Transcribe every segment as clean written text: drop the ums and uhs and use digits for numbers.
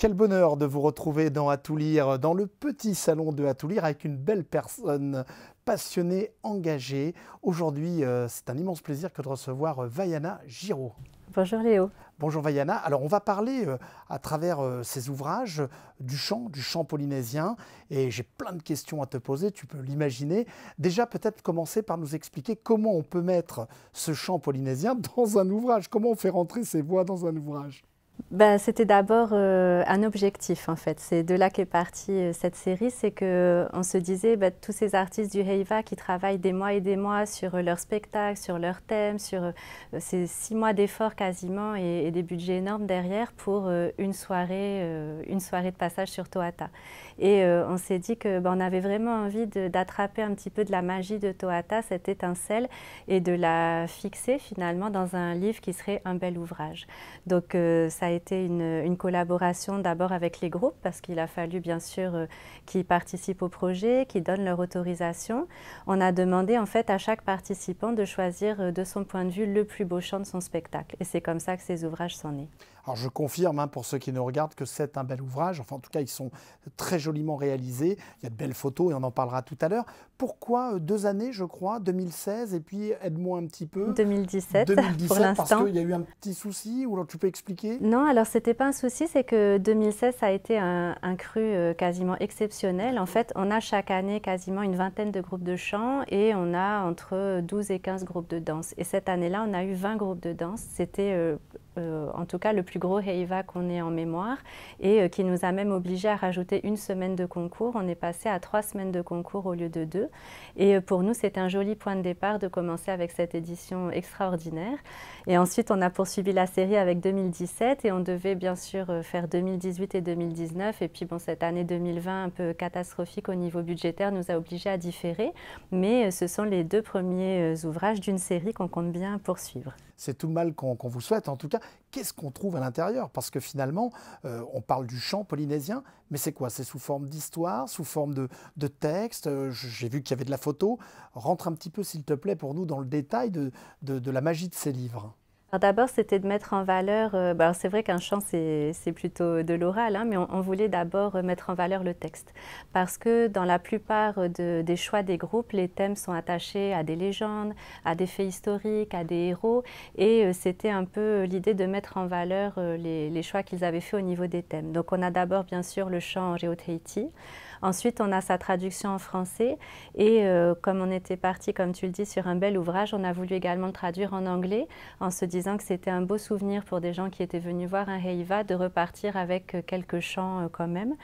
Quel bonheur de vous retrouver dans À tout lire, dans le petit salon de À tout lire avec une belle personne passionnée, engagée. Aujourd'hui, c'est un immense plaisir que de recevoir Vaiana Giraud. Bonjour Léo. Bonjour Vaiana. Alors on va parler à travers ces ouvrages du chant polynésien et j'ai plein de questions à te poser, tu peux l'imaginer. Déjà peut-être commencer par nous expliquer comment on peut mettre ce chant polynésien dans un ouvrage, comment on fait rentrer ces voix dans un ouvrage. C'était d'abord un objectif en fait. C'est de là qu'est partie cette série, c'est qu'on se disait tous ces artistes du Heiva qui travaillent des mois et des mois sur leur spectacle, sur leur thème, sur ces 6 mois d'efforts quasiment et des budgets énormes derrière pour une soirée de passage sur Toata. Et on s'est dit qu'on avait vraiment envie d'attraper un petit peu de la magie de Toata, cette étincelle, et de la fixer finalement dans un livre qui serait un bel ouvrage. Donc ça a été une collaboration d'abord avec les groupes parce qu'il a fallu bien sûr qu'ils participent au projet, qu'ils donnent leur autorisation. On a demandé en fait à chaque participant de choisir de son point de vue le plus beau chant de son spectacle. Et c'est comme ça que ces ouvrages sont nés. Alors je confirme pour ceux qui nous regardent que c'est un bel ouvrage, enfin en tout cas ils sont très joliment réalisés, il y a de belles photos et on en parlera tout à l'heure. Pourquoi 2 années je crois, 2016 et puis aide-moi un petit peu. 2017 pour l'instant. Parce qu'il y a eu un petit souci ou alors tu peux expliquer? Non, alors c'était pas un souci, c'est que 2016 ça a été un cru quasiment exceptionnel. En fait on a chaque année quasiment une vingtaine de groupes de chant et on a entre 12 et 15 groupes de danse. Et cette année-là on a eu 20 groupes de danse, c'était en tout cas le plus gros Heiva qu'on ait en mémoire et qui nous a même obligés à rajouter une semaine de concours. On est passé à 3 semaines de concours au lieu de 2 et pour nous c'est un joli point de départ de commencer avec cette édition extraordinaire. Et ensuite on a poursuivi la série avec 2017 et on devait bien sûr faire 2018 et 2019 et puis bon, cette année 2020 un peu catastrophique au niveau budgétaire nous a obligés à différer, mais ce sont les 2 premiers ouvrages d'une série qu'on compte bien poursuivre. C'est tout le mal qu'on vous souhaite. En tout cas, qu'est-ce qu'on trouve à l'intérieur? Parce que finalement, on parle du chant polynésien, mais c'est quoi? C'est sous forme d'histoire, sous forme de texte? J'ai vu qu'il y avait de la photo. Rentre un petit peu, s'il te plaît, pour nous dans le détail de la magie de ces livres. D'abord, c'était de mettre en valeur, c'est vrai qu'un chant, c'est plutôt de l'oral, hein, mais on voulait d'abord mettre en valeur le texte. Parce que dans la plupart des choix des groupes, les thèmes sont attachés à des légendes, à des faits historiques, à des héros. Et c'était un peu l'idée de mettre en valeur les choix qu'ils avaient fait au niveau des thèmes. Donc on a d'abord, bien sûr, le chant en Reo-Tahiti. Ensuite, on a sa traduction en français et comme on était parti, comme tu le dis, sur un bel ouvrage, on a voulu également le traduire en anglais en se disant que c'était un beau souvenir pour des gens qui étaient venus voir un Heiva de repartir avec quelques chants quand même.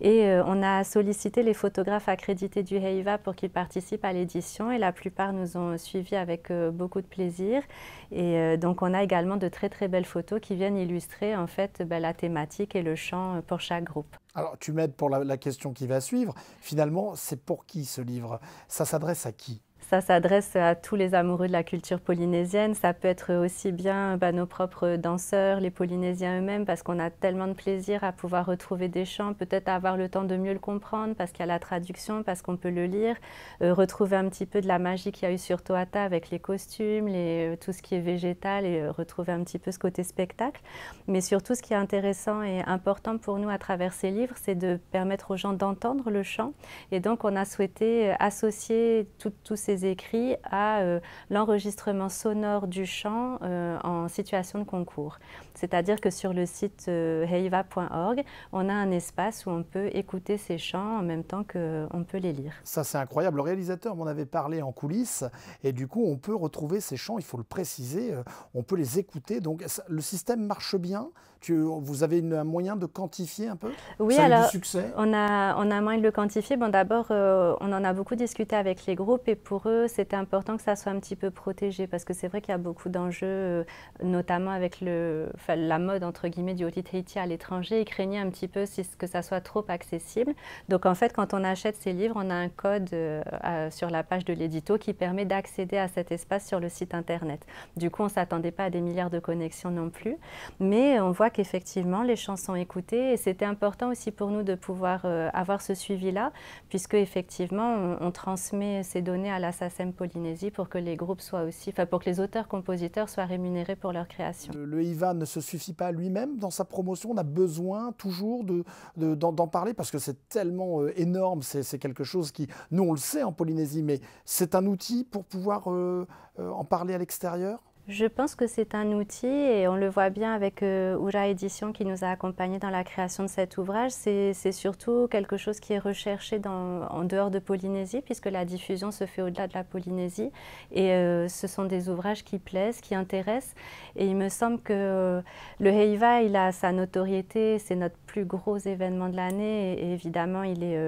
Et on a sollicité les photographes accrédités du Heiva pour qu'ils participent à l'édition et la plupart nous ont suivis avec beaucoup de plaisir. Et donc on a également de très très belles photos qui viennent illustrer en fait la thématique et le chant pour chaque groupe. Alors, tu m'aides pour la question qui va suivre. Finalement, c'est pour qui ce livre? Ça s'adresse à qui? Ça s'adresse à tous les amoureux de la culture polynésienne. Ça peut être aussi bien nos propres danseurs, les Polynésiens eux-mêmes, parce qu'on a tellement de plaisir à pouvoir retrouver des chants, peut-être à avoir le temps de mieux le comprendre, parce qu'il y a la traduction, parce qu'on peut le lire, retrouver un petit peu de la magie qu'il y a eu sur Toata avec les costumes, tout ce qui est végétal et retrouver un petit peu ce côté spectacle. Mais surtout, ce qui est intéressant et important pour nous à travers ces livres, c'est de permettre aux gens d'entendre le chant. Et donc, on a souhaité associer tous ces écrits à l'enregistrement sonore du chant en situation de concours. C'est-à-dire que sur le site heiva.org, on a un espace où on peut écouter ces chants en même temps qu'on peut les lire. Ça, c'est incroyable. Le réalisateur m'en avait parlé en coulisses et du coup, on peut retrouver ces chants, il faut le préciser, on peut les écouter. Donc, le système marche bien. Vous avez un moyen de quantifier un peu? Oui, ça a eu alors du succès? on a un moyen de le quantifier. Bon, d'abord, on en a beaucoup discuté avec les groupes et pour eux, c'était important que ça soit un petit peu protégé parce que c'est vrai qu'il y a beaucoup d'enjeux, notamment avec la mode entre guillemets du Reo-Tahiti à l'étranger. Ils craignaient un petit peu que ça soit trop accessible. Donc en fait, quand on achète ces livres, on a un code sur la page de l'édito qui permet d'accéder à cet espace sur le site internet. Du coup, on ne s'attendait pas à des milliards de connexions non plus, mais on voit qu'effectivement, les chants sont écoutés et c'était important aussi pour nous de pouvoir avoir ce suivi-là, puisque effectivement, on transmet ces données à la la SACEM Polynésie pour que les groupes soient aussi, enfin pour que les auteurs-compositeurs soient rémunérés pour leur création. Le HEIVA ne se suffit pas lui-même dans sa promotion, on a besoin toujours d'en parler parce que c'est tellement énorme, c'est quelque chose qui, nous on le sait en Polynésie, mais c'est un outil pour pouvoir en parler à l'extérieur? Je pense que c'est un outil et on le voit bien avec Oura Édition qui nous a accompagnés dans la création de cet ouvrage. C'est surtout quelque chose qui est recherché en dehors de Polynésie puisque la diffusion se fait au-delà de la Polynésie et ce sont des ouvrages qui plaisent, qui intéressent et il me semble que le HEIVA, il a sa notoriété, c'est notre plus gros événement de l'année et évidemment il est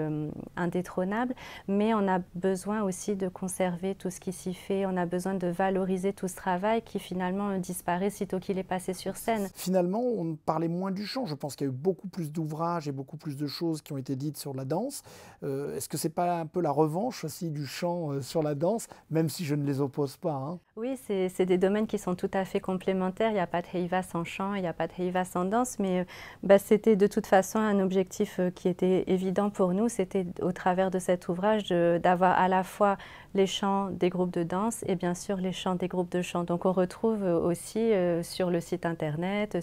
indétrônable, mais on a besoin aussi de conserver tout ce qui s'y fait, on a besoin de valoriser tout ce travail qui finalement disparaît sitôt qu'il est passé sur scène. Finalement, on parlait moins du chant. Je pense qu'il y a eu beaucoup plus d'ouvrages et beaucoup plus de choses qui ont été dites sur la danse. Est-ce que c'est pas un peu la revanche aussi du chant sur la danse, même si je ne les oppose pas, hein? Oui, c'est des domaines qui sont tout à fait complémentaires. Il n'y a pas de HEIVA sans chant, il n'y a pas de HEIVA sans danse, mais c'était de toute façon un objectif qui était évident pour nous. C'était au travers de cet ouvrage d'avoir à la fois les chants des groupes de danse et bien sûr les chants des groupes de chant. Donc on retrouve aussi sur le site internet,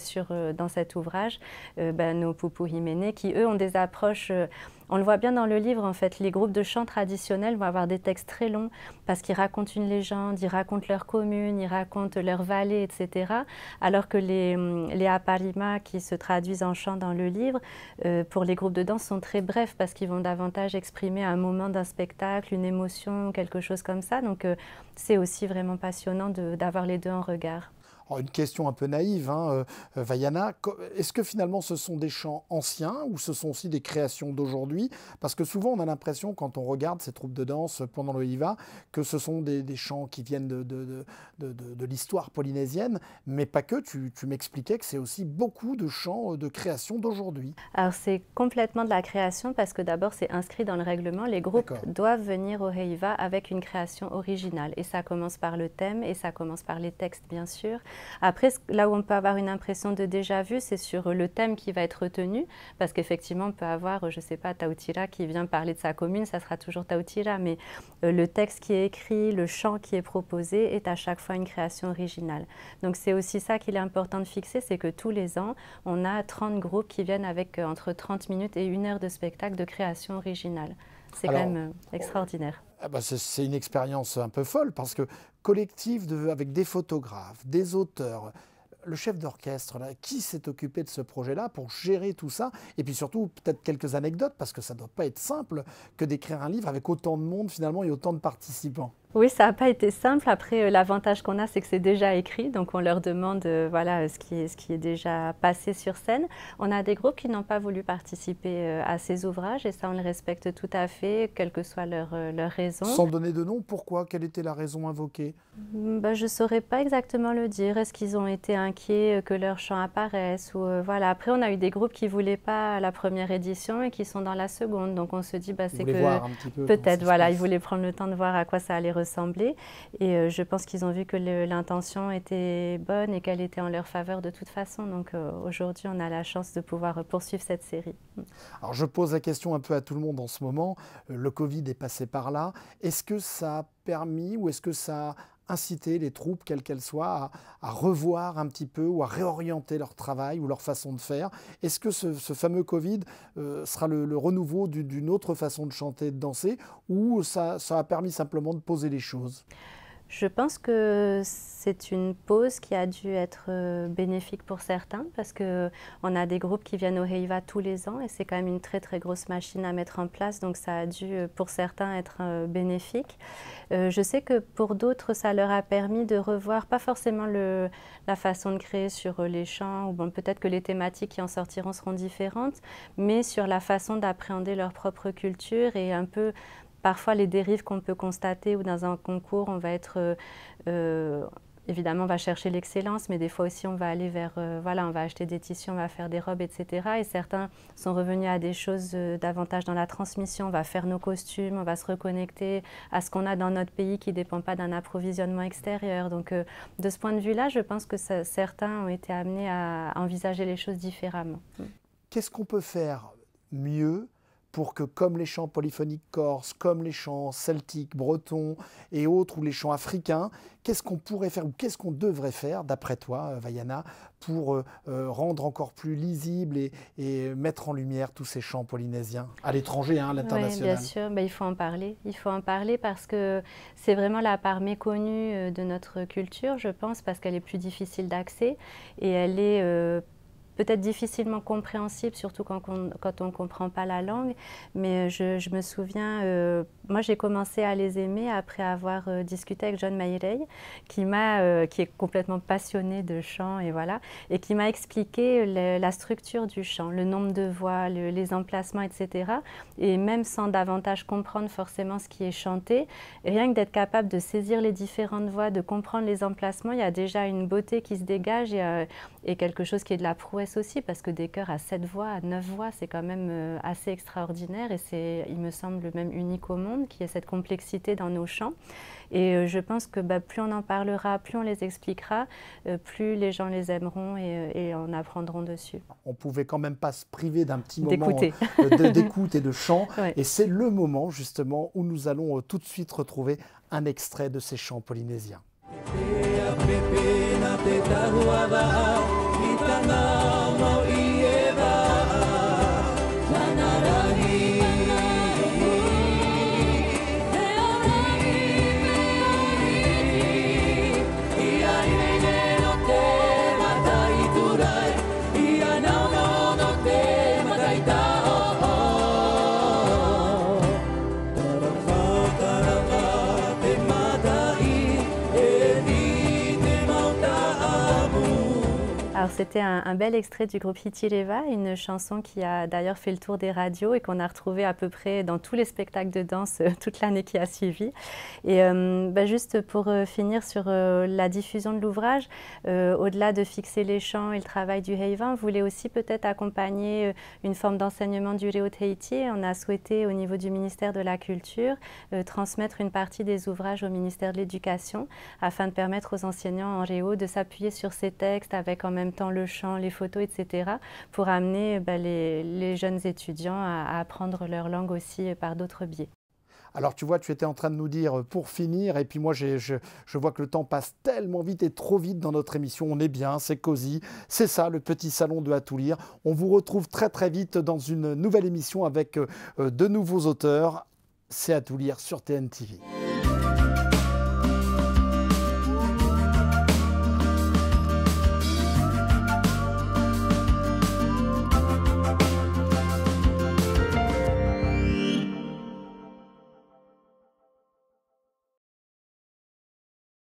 dans cet ouvrage, nos Pupu Himene qui eux ont des approches. On le voit bien dans le livre, en fait, les groupes de chant traditionnels vont avoir des textes très longs parce qu'ils racontent une légende, ils racontent leur commune, ils racontent leur vallée, etc. Alors que les aparima qui se traduisent en chant dans le livre, pour les groupes de danse, sont très brefs parce qu'ils vont davantage exprimer un moment d'un spectacle, une émotion, quelque chose comme ça. Donc c'est aussi vraiment passionnant d'avoir les deux en regard. Alors, une question un peu naïve, hein, Vaiana, est-ce que finalement ce sont des chants anciens ou ce sont aussi des créations d'aujourd'hui? Parce que souvent on a l'impression quand on regarde ces troupes de danse pendant le HEIVA que ce sont des chants qui viennent de l'histoire polynésienne, mais pas que, tu m'expliquais que c'est aussi beaucoup de chants de création d'aujourd'hui. Alors c'est complètement de la création parce que d'abord c'est inscrit dans le règlement, les groupes doivent venir au HEIVA avec une création originale et ça commence par le thème et ça commence par les textes bien sûr. Après, là où on peut avoir une impression de déjà-vu, c'est sur le thème qui va être retenu, parce qu'effectivement, on peut avoir, je ne sais pas, Tautira qui vient parler de sa commune, ça sera toujours Tautira, mais le texte qui est écrit, le chant qui est proposé est à chaque fois une création originale. Donc c'est aussi ça qu'il est important de fixer, c'est que tous les ans, on a 30 groupes qui viennent avec entre 30 minutes et 1 heure de spectacle de création originale. C'est quand même extraordinaire. Ah bah c'est une expérience un peu folle parce que collectif avec des photographes, des auteurs, le chef d'orchestre, qui s'est occupé de ce projet-là pour gérer tout ça? Et puis surtout, peut-être quelques anecdotes, parce que ça ne doit pas être simple que d'écrire un livre avec autant de monde finalement et autant de participants. Oui, ça n'a pas été simple. Après, l'avantage qu'on a, c'est que c'est déjà écrit. Donc, on leur demande voilà, ce qui est déjà passé sur scène. On a des groupes qui n'ont pas voulu participer à ces ouvrages et ça, on le respecte tout à fait, quelle que soit leur raison. Sans donner de nom, pourquoi? Quelle était la raison invoquée? Je ne saurais pas exactement le dire. Est-ce qu'ils ont été inquiets que leur chant apparaisse ou, voilà. Après, on a eu des groupes qui ne voulaient pas la première édition et qui sont dans la seconde. Donc, on se dit c'est que peut-être, voilà, ils voulaient prendre le temps de voir à quoi ça allait ressembler. Et je pense qu'ils ont vu que l'intention était bonne et qu'elle était en leur faveur de toute façon. Donc, aujourd'hui, on a la chance de pouvoir poursuivre cette série. Alors, je pose la question un peu à tout le monde en ce moment. Le Covid est passé par là. Est-ce que ça a permis ou est-ce que ça a incité les troupes, quelles qu'elles soient, à revoir un petit peu ou à réorienter leur travail ou leur façon de faire? Est-ce que ce fameux Covid sera le renouveau d'une autre façon de chanter et de danser ou ça a permis simplement de poser les choses? Je pense que c'est une pause qui a dû être bénéfique pour certains parce qu'on a des groupes qui viennent au HEIVA tous les ans et c'est quand même une très très grosse machine à mettre en place, donc ça a dû pour certains être bénéfique. Je sais que pour d'autres ça leur a permis de revoir pas forcément la façon de créer sur les chants, ou bon, peut-être que les thématiques qui en sortiront seront différentes, mais sur la façon d'appréhender leur propre culture et un peu parfois les dérives qu'on peut constater ou dans un concours, on va être, évidemment on va chercher l'excellence, mais des fois aussi on va aller vers, voilà, on va acheter des tissus, on va faire des robes, etc. Et certains sont revenus à des choses davantage dans la transmission, on va faire nos costumes, on va se reconnecter à ce qu'on a dans notre pays qui ne dépend pas d'un approvisionnement extérieur. Donc de ce point de vue-là, je pense que certains ont été amenés à envisager les choses différemment. Qu'est-ce qu'on peut faire mieux pour que, comme les chants polyphoniques corses, comme les chants celtiques, bretons et autres, ou les chants africains, qu'est-ce qu'on pourrait faire ou qu'est-ce qu'on devrait faire, d'après toi, Vaiana, pour rendre encore plus lisible et mettre en lumière tous ces chants polynésiens, à l'étranger, à l'international? Oui, bien sûr, il faut en parler. Il faut en parler parce que c'est vraiment la part méconnue de notre culture, je pense, parce qu'elle est plus difficile d'accès et elle est peut-être difficilement compréhensible, surtout quand on ne comprend pas la langue. Mais je me souviens, moi j'ai commencé à les aimer après avoir discuté avec John Mairey, qui est complètement passionné de chant et voilà, et qui m'a expliqué la structure du chant, le nombre de voix, les emplacements, etc. Et même sans davantage comprendre forcément ce qui est chanté, rien que d'être capable de saisir les différentes voix, de comprendre les emplacements, il y a déjà une beauté qui se dégage et quelque chose qui est de la prouesse aussi, parce que des chœurs à 7 voix, à 9 voix, c'est quand même assez extraordinaire et c'est, il me semble, même unique au monde, qu'il y ait cette complexité dans nos chants. Et je pense que plus on en parlera, plus on les expliquera, plus les gens les aimeront et en apprendront dessus. On ne pouvait quand même pas se priver d'un petit moment d'écoute et de chant. Ouais. Et c'est le moment justement où nous allons tout de suite retrouver un extrait de ces chants polynésiens. C'était un bel extrait du groupe Hitireva, une chanson qui a d'ailleurs fait le tour des radios et qu'on a retrouvé à peu près dans tous les spectacles de danse toute l'année qui a suivi. Et juste pour finir sur la diffusion de l'ouvrage, au-delà de fixer les chants et le travail du Heivan, on voulait aussi peut-être accompagner une forme d'enseignement du Reo Tahiti. On a souhaité au niveau du ministère de la Culture transmettre une partie des ouvrages au ministère de l'Éducation afin de permettre aux enseignants en Reo de s'appuyer sur ces textes avec en même temps le chant, les photos, etc. pour amener les jeunes étudiants à apprendre leur langue aussi par d'autres biais. Alors tu vois, tu étais en train de nous dire pour finir, et puis moi je vois que le temps passe tellement vite et trop vite dans notre émission. On est bien, c'est cosy, c'est ça le petit salon de À tout lire. On vous retrouve très très vite dans une nouvelle émission avec de nouveaux auteurs. C'est À tout lire sur TNTV.